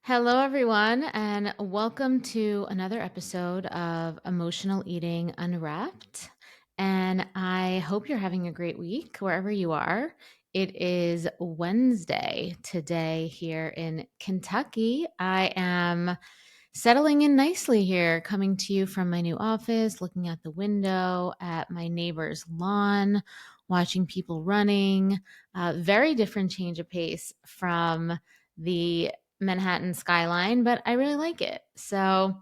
Hello, everyone, and welcome to another episode of Emotional Eating Unwrapped. And I hope you're having a great week wherever you are. It is Wednesday today here in Kentucky. I am settling in nicely here, coming to you from my new office, looking at the window at my neighbor's lawn, watching people running. Very different change of pace from the Manhattan skyline, but I really like it. So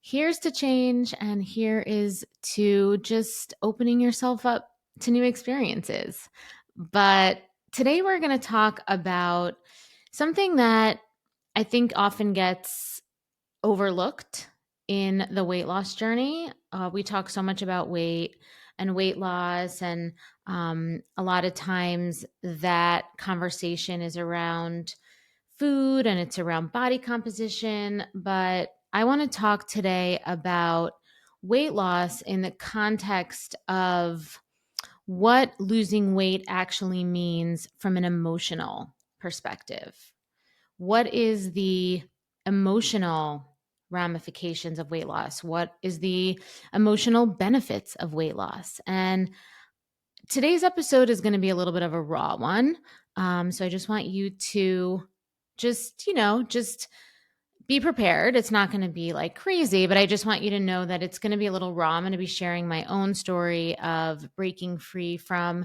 here's to change, and here is to just opening yourself up to new experiences. But today we're going to talk about something that I think often gets overlooked in the weight loss journey. We talk so much about weight and weight loss, and a lot of times that conversation is around food and it's around body composition. But I want to talk today about weight loss in the context of what losing weight actually means from an emotional perspective. What is the emotional ramifications of weight loss? What is the emotional benefits of weight loss? And today's episode is going to be a little bit of a raw one. So I just want you to just be prepared. It's not going to be like crazy, but I just want you to know that it's going to be a little raw. I'm going to be sharing my own story of breaking free from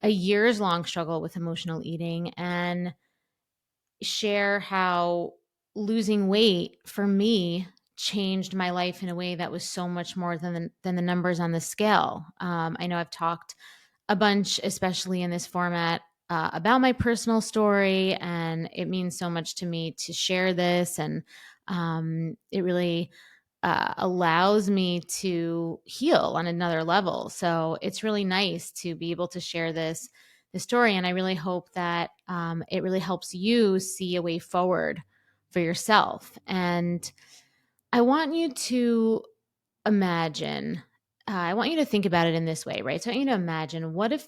a years long struggle with emotional eating and share how losing weight for me changed my life in a way that was so much more than the numbers on the scale. I know I've talked a bunch, especially in this format, about my personal story, and it means so much to me to share this, and it really allows me to heal on another level. So it's really nice to be able to share this story, and I really hope that it really helps you see a way forward for yourself. And I want you to imagine. I want you to think about it in this way, right? So I want you to imagine, what if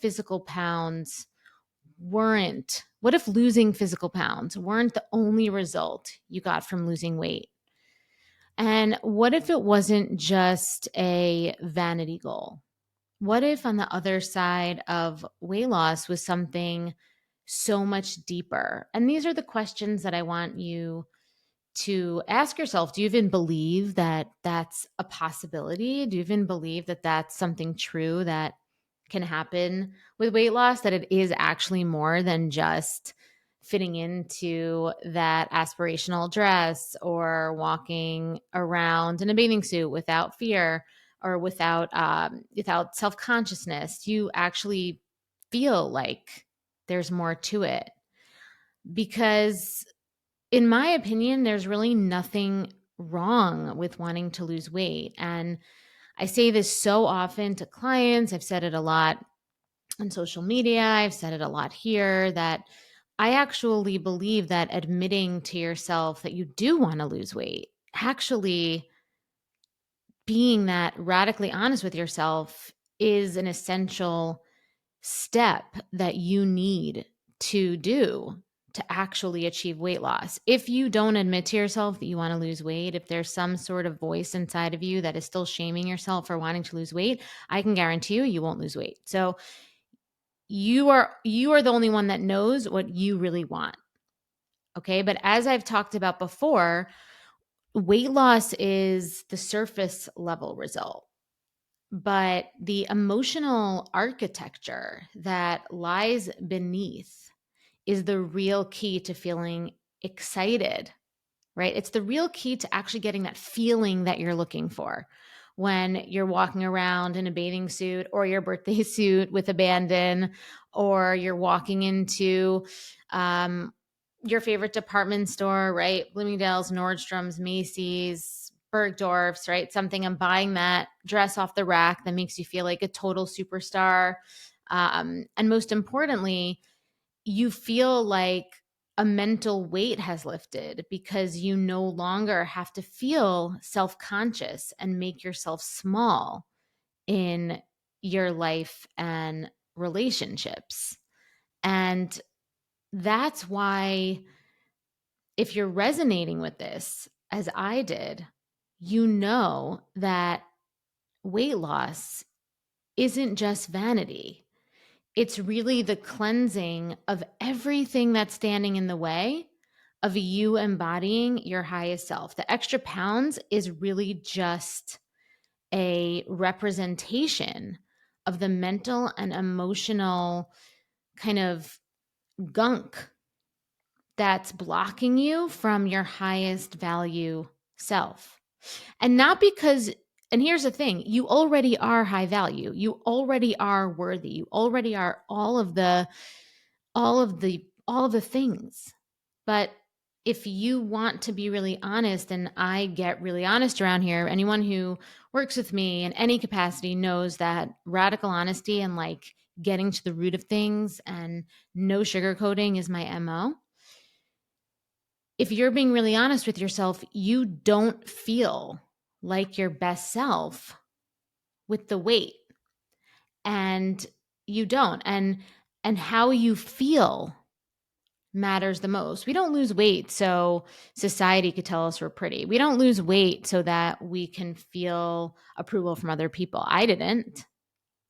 what if losing physical pounds weren't the only result you got from losing weight? And what if it wasn't just a vanity goal? What if on the other side of weight loss was something so much deeper? And these are the questions that I want you to ask yourself. Do you even believe that that's a possibility? Do you even believe that that's something true that can happen with weight loss, that it is actually more than just fitting into that aspirational dress or walking around in a bathing suit without fear or without self-consciousness? Do you actually feel like there's more to it? Because in my opinion, there's really nothing wrong with wanting to lose weight. And I say this so often to clients. I've said it a lot on social media. I've said it a lot here, that I actually believe that admitting to yourself that you do want to lose weight, actually being that radically honest with yourself, is an essential step that you need to do to actually achieve weight loss. If you don't admit to yourself that you want to lose weight, if there's some sort of voice inside of you that is still shaming yourself for wanting to lose weight, I can guarantee you won't lose weight. So you are the only one that knows what you really want. Okay? But as I've talked about before, weight loss is the surface level result. But the emotional architecture that lies beneath is the real key to feeling excited, right? It's the real key to actually getting that feeling that you're looking for when you're walking around in a bathing suit or your birthday suit with abandon, or you're walking into your favorite department store, right? Bloomingdale's, Nordstrom's, Macy's, Bergdorf's, right? Something, I'm buying that dress off the rack that makes you feel like a total superstar. And most importantly, you feel like a mental weight has lifted because you no longer have to feel self conscious and make yourself small in your life and relationships. And that's why if you're resonating with this, as I did, you know that weight loss isn't just vanity. It's really the cleansing of everything that's standing in the way of you embodying your highest self. The extra pounds is really just a representation of the mental and emotional kind of gunk that's blocking you from your highest value self. And not because, and here's the thing, you already are high value. You already are worthy. You already are all of the things. But if you want to be really honest, and I get really honest around here, anyone who works with me in any capacity knows that radical honesty and like getting to the root of things and no sugarcoating is my MO. If you're being really honest with yourself, you don't feel like your best self with the weight. And you don't. And how you feel matters the most. We don't lose weight so society could tell us we're pretty. We don't lose weight so that we can feel approval from other people. I didn't,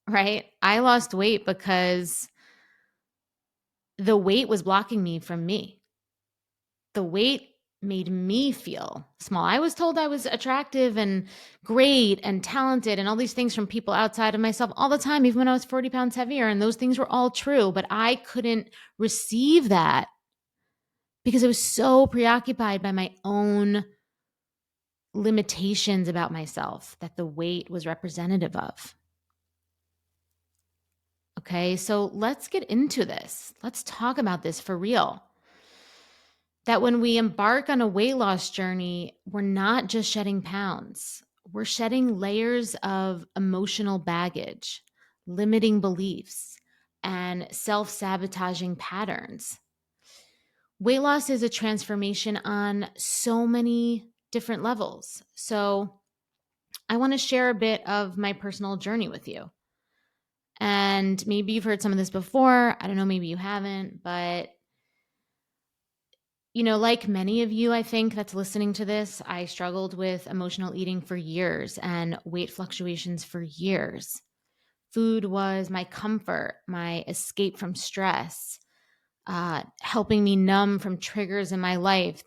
right? I lost weight because the weight was blocking me from me. The weight made me feel small. I was told I was attractive and great and talented and all these things from people outside of myself all the time, even when I was 40 pounds heavier. And those things were all true, but I couldn't receive that because I was so preoccupied by my own limitations about myself that the weight was representative of. Okay, so let's get into this. Let's talk about this for real. That when we embark on a weight loss journey, we're not just shedding pounds, we're shedding layers of emotional baggage, limiting beliefs, and self sabotaging patterns. Weight loss is a transformation on so many different levels. So, I want to share a bit of my personal journey with you. And maybe you've heard some of this before. I don't know, maybe you haven't, but like many of you, I think that's listening to this, I struggled with emotional eating for years and weight fluctuations for years. Food was my comfort, my escape from stress, helping me numb from triggers in my life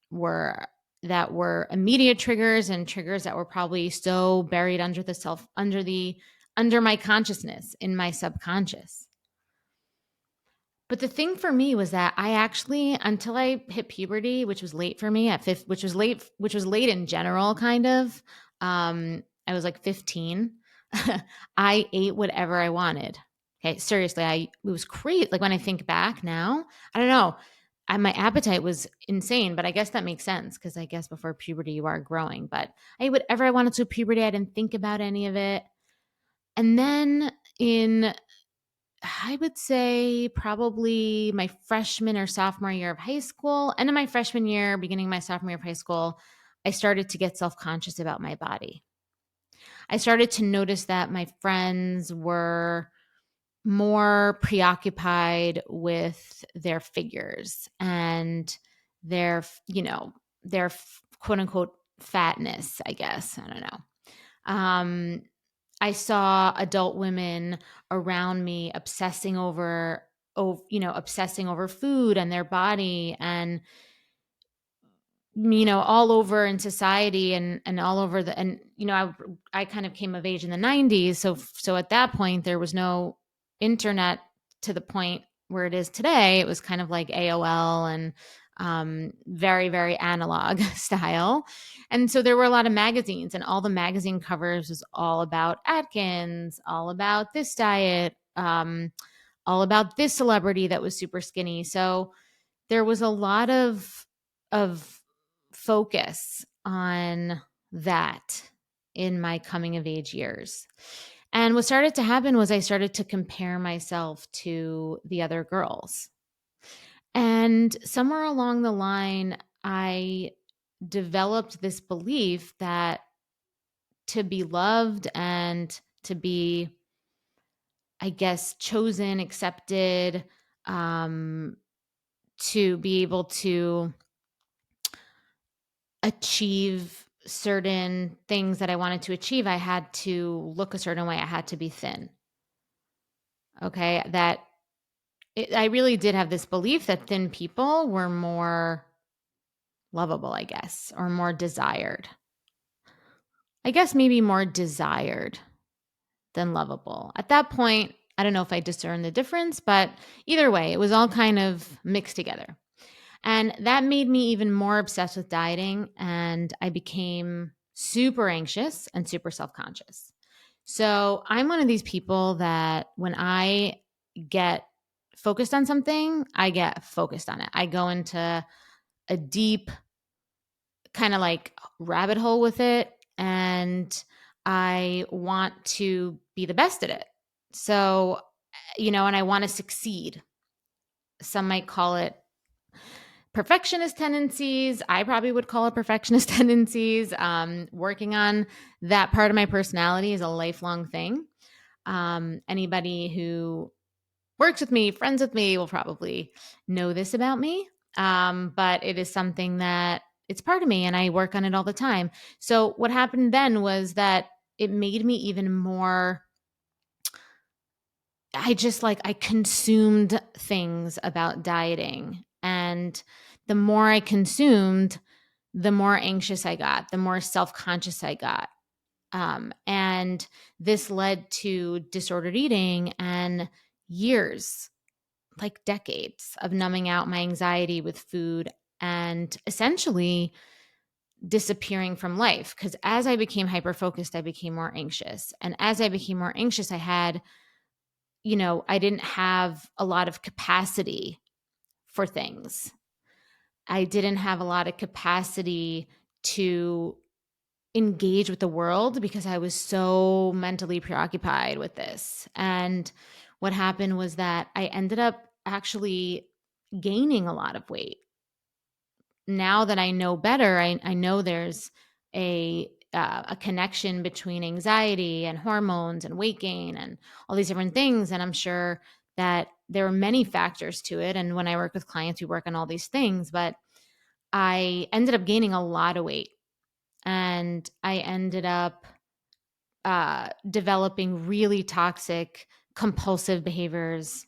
were that were immediate triggers and triggers that were probably so buried under my consciousness in my subconscious. But the thing for me was that I actually, until I hit puberty, which was late for me which was late in general, kind of. I was like 15. I ate whatever I wanted. Okay, seriously, it was crazy. Like when I think back now, I don't know. My appetite was insane, but I guess that makes sense because I guess before puberty you are growing. But I ate whatever I wanted to puberty. I didn't think about any of it. And then I would say probably my freshman or sophomore year of high school, end of my freshman year, beginning of my sophomore year of high school, I started to get self-conscious about my body. I started to notice that my friends were more preoccupied with their figures and their, their quote unquote fatness, I guess. I don't know. I saw adult women around me obsessing over food and their body, and all over in society and all over I kind of came of age in the 90s, so at that point there was no internet to the point where it is today. It was kind of like AOL and very, very analog style. And so there were a lot of magazines, and all the magazine covers was all about Atkins, all about this diet, all about this celebrity that was super skinny. So there was a lot of focus on that in my coming of age years. And what started to happen was I started to compare myself to the other girls. And somewhere along the line, I developed this belief that to be loved and to be, I guess, chosen, accepted, to be able to achieve certain things that I wanted to achieve, I had to look a certain way. I had to be thin. Okay. I really did have this belief that thin people were more lovable, I guess, or more desired. I guess maybe more desired than lovable. At that point, I don't know if I discerned the difference, but either way, it was all kind of mixed together. And that made me even more obsessed with dieting. And I became super anxious and super self conscious. So I'm one of these people that when I get focused on something, I get focused on it. I go into a deep kind of like rabbit hole with it. And I want to be the best at it. So, and I want to succeed. Some might call it perfectionist tendencies. I probably would call it perfectionist tendencies. Working on that part of my personality is a lifelong thing. Anybody who works with me, friends with me, will probably know this about me. But it is something that it's part of me and I work on it all the time. So what happened then was that it made me even more I consumed things about dieting. And the more I consumed, the more anxious I got, the more self conscious I got. And this led to disordered eating and years, like decades, of numbing out my anxiety with food and essentially disappearing from life. Because as I became hyper focused, I became more anxious. And as I became more anxious, I didn't have a lot of capacity for things. I didn't have a lot of capacity to engage with the world because I was so mentally preoccupied with this. And what happened was that I ended up actually gaining a lot of weight. Now that I know better, I know there's a connection between anxiety and hormones and weight gain and all these different things. And I'm sure that there are many factors to it. And when I work with clients, we work on all these things. But I ended up gaining a lot of weight, and I ended up developing really toxic, compulsive behaviors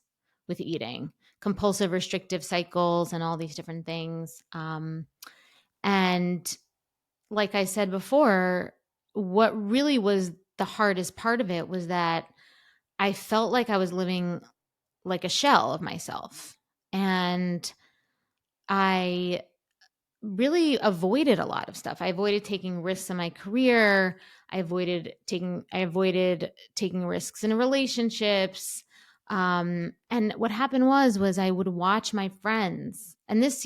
with eating, compulsive restrictive cycles, and all these different things. And like I said before, what really was the hardest part of it was that I felt like I was living like a shell of myself. And I really avoided a lot of stuff. I avoided taking risks in my career. I avoided taking risks in relationships. And what happened was I would watch my friends. And this,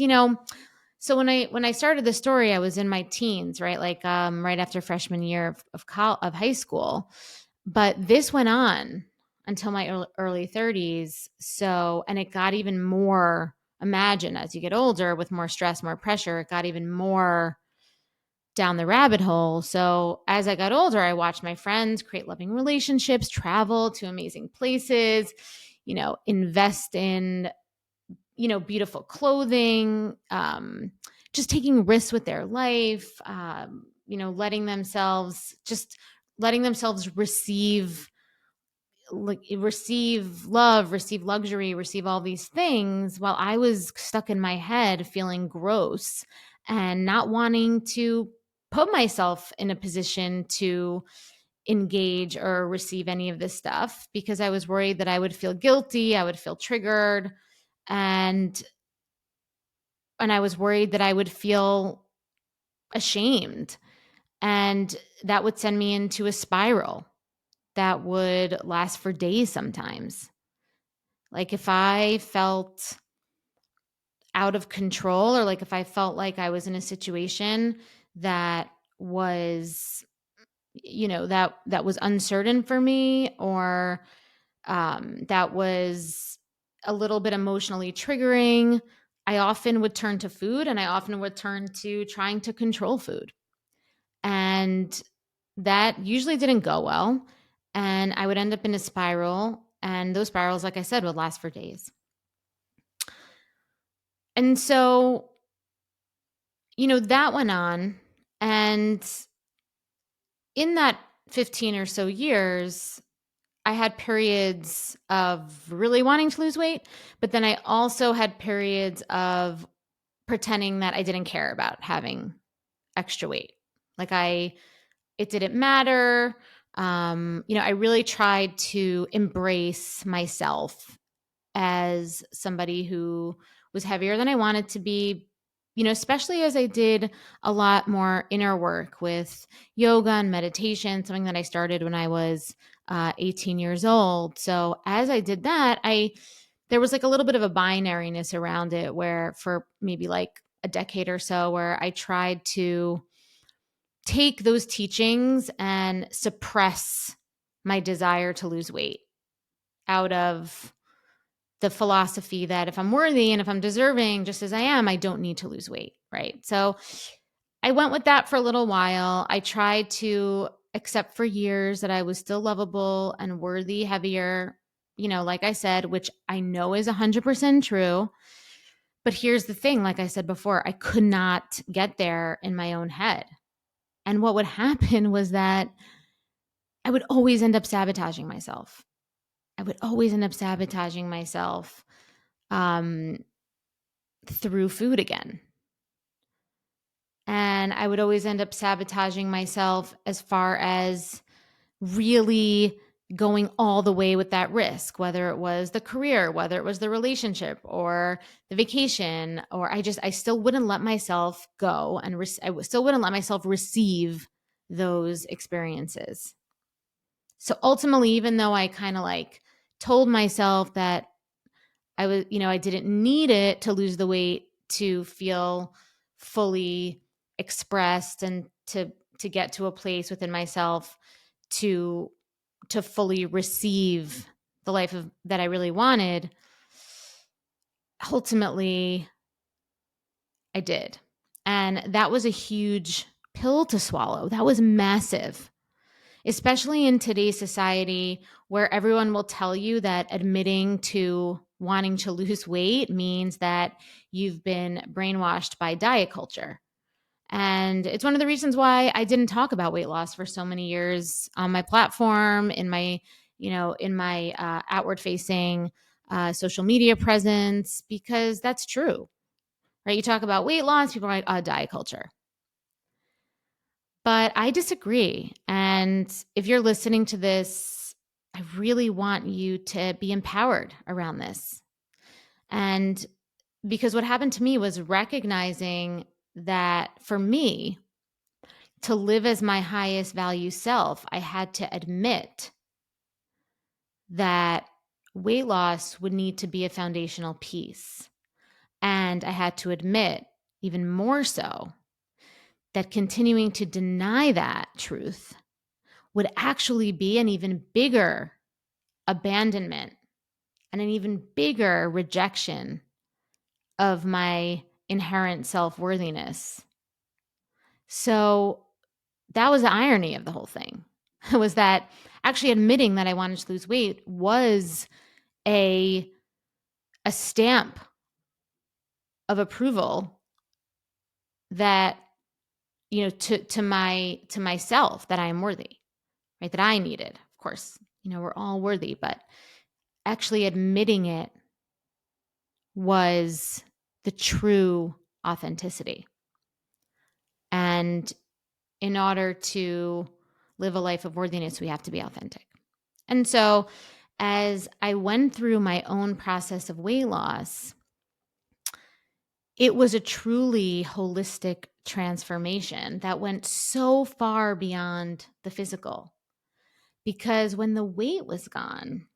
so when I started the story, I was in my teens, right? Like right after freshman year of high school. But this went on until my early 30s. So, and it got even more, imagine as you get older with more stress, more pressure, it got even more down the rabbit hole. So as I got older, I watched my friends create loving relationships, travel to amazing places, invest in, beautiful clothing, just taking risks with their life, letting themselves receive love, receive luxury, receive all these things while I was stuck in my head feeling gross and not wanting to put myself in a position to engage or receive any of this stuff because I was worried that I would feel guilty, I would feel triggered, and I was worried that I would feel ashamed, and that would send me into a spiral that would last for days sometimes. Like if I felt out of control, or like if I felt like I was in a situation that was, that was uncertain for me, or that was a little bit emotionally triggering, I often would turn to food, and I often would turn to trying to control food. And that usually didn't go well. And I would end up in a spiral. And those spirals, like I said, would last for days. And so, that went on. And in that 15 or so years, I had periods of really wanting to lose weight, but then I also had periods of pretending that I didn't care about having extra weight. Like it didn't matter. I really tried to embrace myself as somebody who was heavier than I wanted to be, especially as I did a lot more inner work with yoga and meditation, something that I started when I was 18 years old. So as I did that, there was like a little bit of a binariness around it where for maybe like a decade or so where I tried to take those teachings and suppress my desire to lose weight out of the philosophy that if I'm worthy and if I'm deserving, just as I am, I don't need to lose weight. Right. So I went with that for a little while. I tried to accept for years that I was still lovable and worthy, heavier, like I said, which I know is 100% true. But here's the thing, like I said before, I could not get there in my own head. And what would happen was that I would always end up sabotaging myself. I would always end up sabotaging myself um, through food again. And I would always end up sabotaging myself as far as really going all the way with that risk, whether it was the career, whether it was the relationship or the vacation, or I still wouldn't let myself go and I still wouldn't let myself receive those experiences. So ultimately, even though I kind of like told myself that I didn't need it to lose the weight to feel fully expressed and to get to a place within myself to fully receive the life that I really wanted. Ultimately, I did. And that was a huge pill to swallow. That was massive, especially in today's society where everyone will tell you that admitting to wanting to lose weight means that you've been brainwashed by diet culture. And it's one of the reasons why I didn't talk about weight loss for so many years on my platform, in my outward facing social media presence, because that's true, right? You talk about weight loss, people are like, oh, diet culture. But I disagree. And if you're listening to this, I really want you to be empowered around this. And because what happened to me was recognizing that for me to live as my highest value self, I had to admit that weight loss would need to be a foundational piece. And I had to admit, even more so, that continuing to deny that truth would actually be an even bigger abandonment and an even bigger rejection of my inherent self-worthiness. So that was the irony of the whole thing, was that actually admitting that I wanted to lose weight was a stamp of approval that, to myself, that I am worthy, right? That I needed. Of course, we're all worthy, but actually admitting it was the true authenticity. And in order to live a life of worthiness, we have to be authentic. And so as I went through my own process of weight loss, it was a truly holistic transformation that went so far beyond the physical. Because when the weight was gone,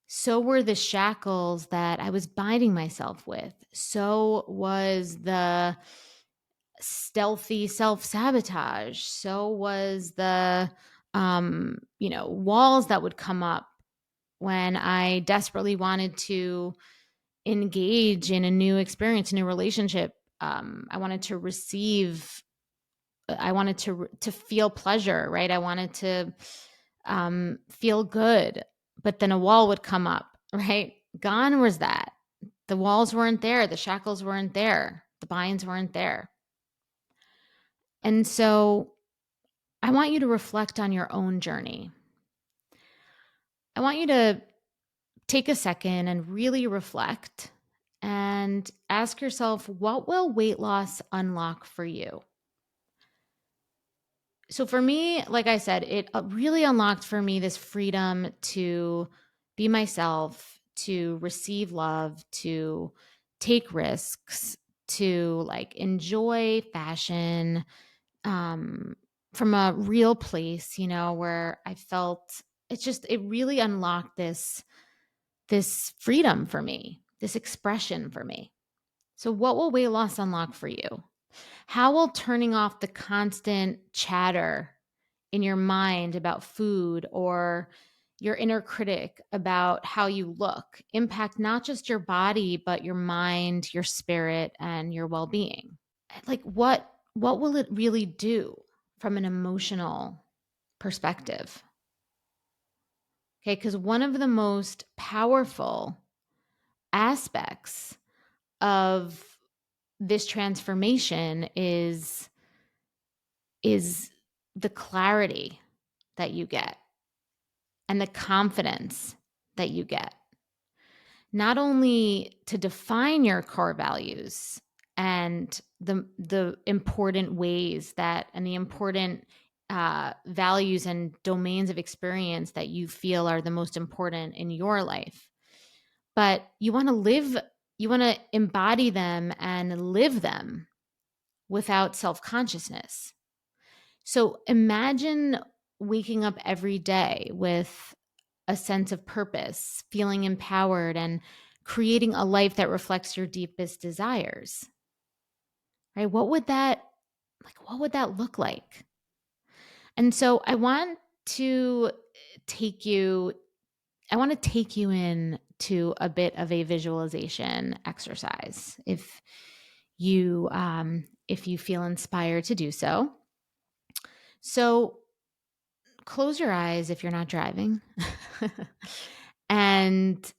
so were the shackles that I was binding myself with. So was the stealthy self-sabotage. So was the walls that would come up when I desperately wanted to engage in a new experience, a new relationship. I wanted to receive, I wanted to feel pleasure, right? I wanted to feel good, but then a wall would come up, right? Gone was that. The walls weren't there. The shackles weren't there. The binds weren't there. And so I want you to reflect on your own journey. I want you to take a second and really reflect and ask yourself, what will weight loss unlock for you? So for me, like I said, it really unlocked for me this freedom to be myself, to receive love, to take risks, to like enjoy fashion, from a real place, where I felt it really unlocked this freedom for me, this expression for me. So what will weight loss unlock for you? How will turning off the constant chatter in your mind about food or your inner critic about how you look impact not just your body, but your mind, your spirit, and your well-being? Like what will it really do from an emotional perspective? Okay, because one of the most powerful aspects of this transformation is the clarity that you get and the confidence that you get, not only to define your core values and the important ways that and the important values and domains of experience that you feel are the most important in your life, but you want to embody them and live them without self-consciousness. So imagine waking up every day with a sense of purpose, feeling empowered, and creating a life that reflects your deepest desires. Right? What would that look like? And so to take you I want to take you in to a bit of a visualization exercise. If you feel inspired to do so. So close your eyes if you're not driving. And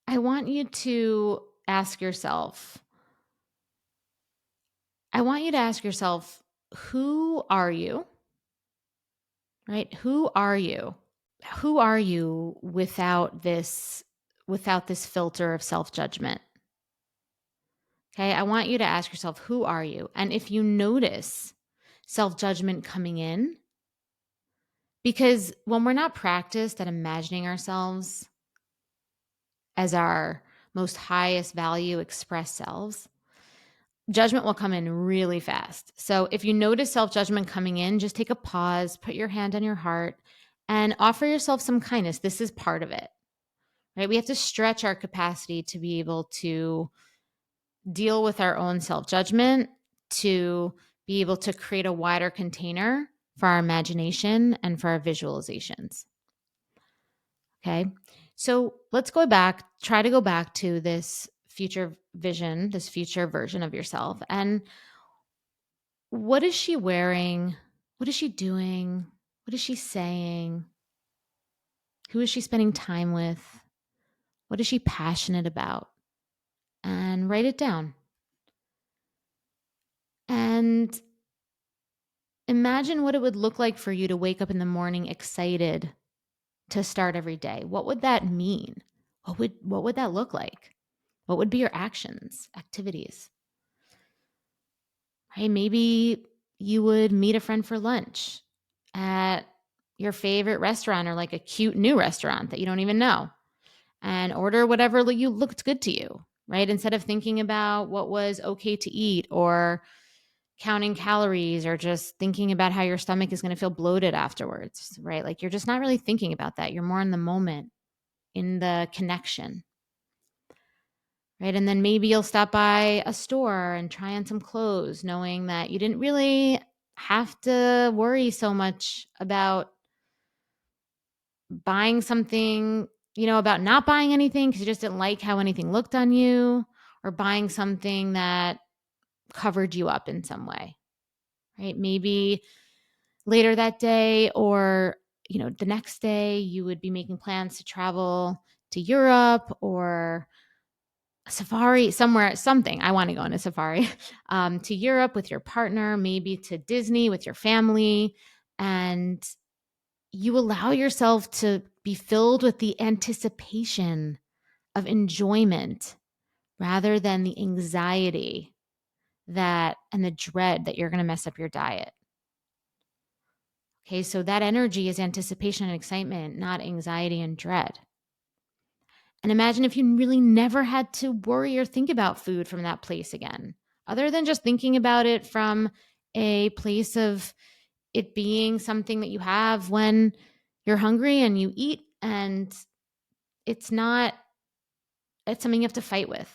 I want you to ask yourself, who are you? Right? Who are you? Who are you without this filter of self-judgment? Okay? I want you to ask yourself, who are you? And if you notice self-judgment coming in, because when we're not practiced at imagining ourselves as our most highest value expressed selves, judgment will come in really fast. So if you notice self-judgment coming in, just take a pause, put your hand on your heart, and offer yourself some kindness. This is part of it, right? We have to stretch our capacity to be able to deal with our own self-judgment, to be able to create a wider container for our imagination and for our visualizations. Okay. So let's try to go back to this future vision, this future version of yourself. And what is she wearing? What is she doing? What is she saying? Who is she spending time with? What is she passionate about? And write it down. And imagine what it would look like for you to wake up in the morning excited to start every day. What would that mean? What would that look like? What would be your actions, activities? Hey, maybe you would meet a friend for lunch at your favorite restaurant or like a cute new restaurant that you don't even know, and order whatever you looked good to you, right? Instead of thinking about what was okay to eat or counting calories or just thinking about how your stomach is going to feel bloated afterwards, right? Like you're just not really thinking about that. You're more in the moment, in the connection, right? And then maybe you'll stop by a store and try on some clothes, knowing that you didn't really have to worry so much about buying something, about not buying anything because you just didn't like how anything looked on you, or buying something that covered you up in some way, right? Maybe later that day or, the next day you would be making plans to travel to Europe or safari somewhere, something. I want to go on a safari to Europe with your partner, maybe to Disney with your family. And you allow yourself to be filled with the anticipation of enjoyment rather than the anxiety that and the dread that you're going to mess up your diet. Okay, so that energy is anticipation and excitement, not anxiety and dread. And imagine if you really never had to worry or think about food from that place again, other than just thinking about it from a place of it being something that you have when you're hungry and you eat, and it's not, it's something you have to fight with.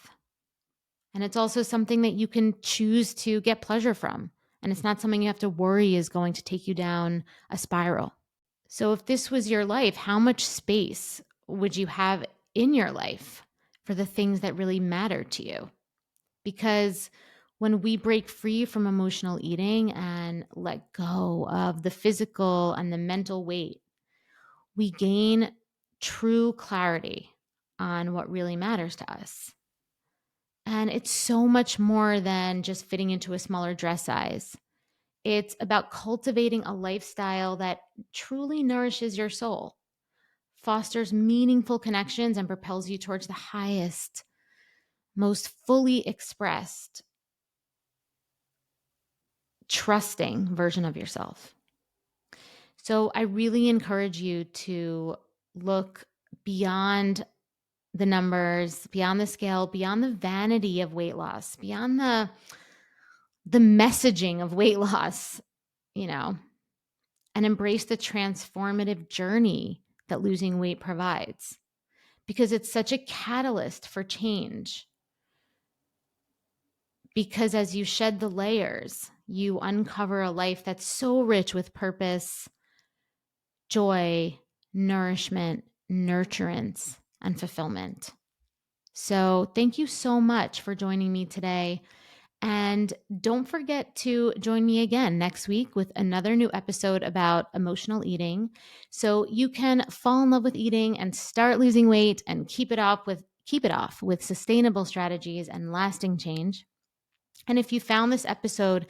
And it's also something that you can choose to get pleasure from. And it's not something you have to worry is going to take you down a spiral. So, if this was your life, how much space would you have in your life for the things that really matter to you? Because when we break free from emotional eating and let go of the physical and the mental weight, we gain true clarity on what really matters to us. And it's so much more than just fitting into a smaller dress size. It's about cultivating a lifestyle that truly nourishes your soul, fosters meaningful connections, and propels you towards the highest, most fully expressed, trusting version of yourself. So I really encourage you to look beyond the numbers, beyond the scale, beyond the vanity of weight loss, beyond the messaging of weight loss, you know, and embrace the transformative journey that losing weight provides, because it's such a catalyst for change. Because as you shed the layers, you uncover a life that's so rich with purpose, joy, nourishment, nurturance, and fulfillment. So, thank you so much for joining me today. And don't forget to join me again next week with another new episode about emotional eating, so you can fall in love with eating and start losing weight and keep it off with sustainable strategies and lasting change. And if you found this episode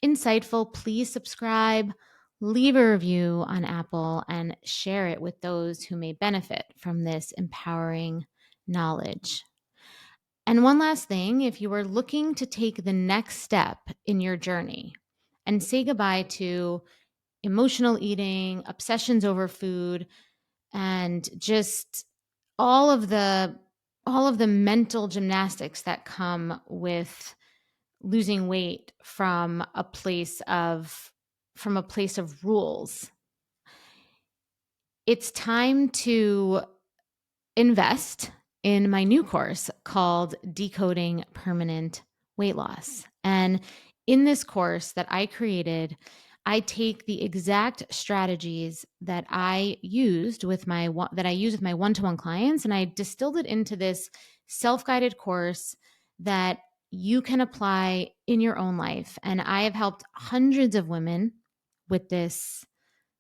insightful, please subscribe, leave a review on Apple, and share it with those who may benefit from this empowering knowledge. And one last thing, if you are looking to take the next step in your journey and say goodbye to emotional eating, obsessions over food, and just all of the all of the mental gymnastics that come with losing weight from a place of rules, it's time to invest in my new course called Decoding Permanent Weight Loss. And in this course that I created, I take the exact strategies that I use with my one-to-one clients, and I distilled it into this self-guided course that you can apply in your own life. And I have helped hundreds of women with this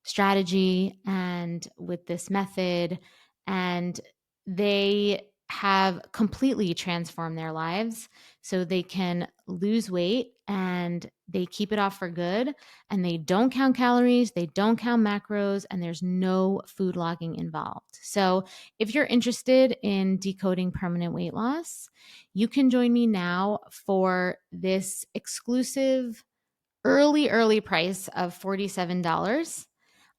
strategy and with this method, and they have completely transformed their lives so they can lose weight and they keep it off for good, and they don't count calories, they don't count macros, and there's no food logging involved. So if you're interested in decoding permanent weight loss, you can join me now for this exclusive early price of $47.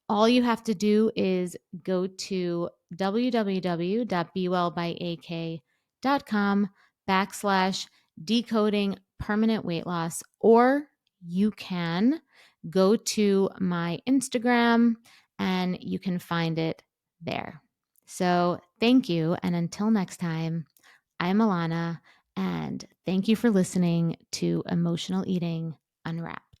All you have to do is go to www.bewellbyak.com/decoding permanent weight loss, or you can go to my Instagram and you can find it there. So thank you. And until next time, I'm Alana, and thank you for listening to Emotional Eating Unwrapped.